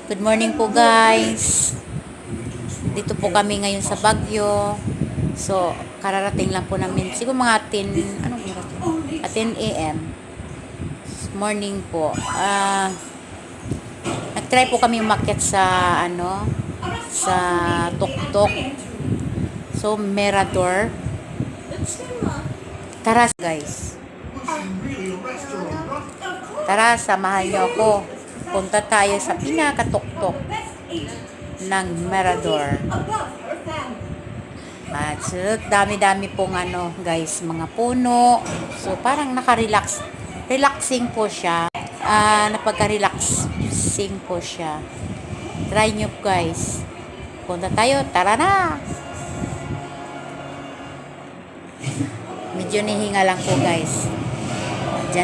Good morning po guys. Dito po kami ngayon sa Baguio. So, kararating lang po namin. Siguro mga 10, anong oras? 10 a.m. Morning po. Nag-try po kami umakyat sa sa tuktok. So, Mirador. Tara guys. Tara, samahan niyo ako. Punta tayo sa pinakatuktok ng Mirador. At so, dami-dami pong guys, mga puno. So, parang naka-relax. Relaxing po siya. Napagka-relaxing po siya. Try nyo guys. Punta tayo. Tara na! Medyo nihinga lang po guys.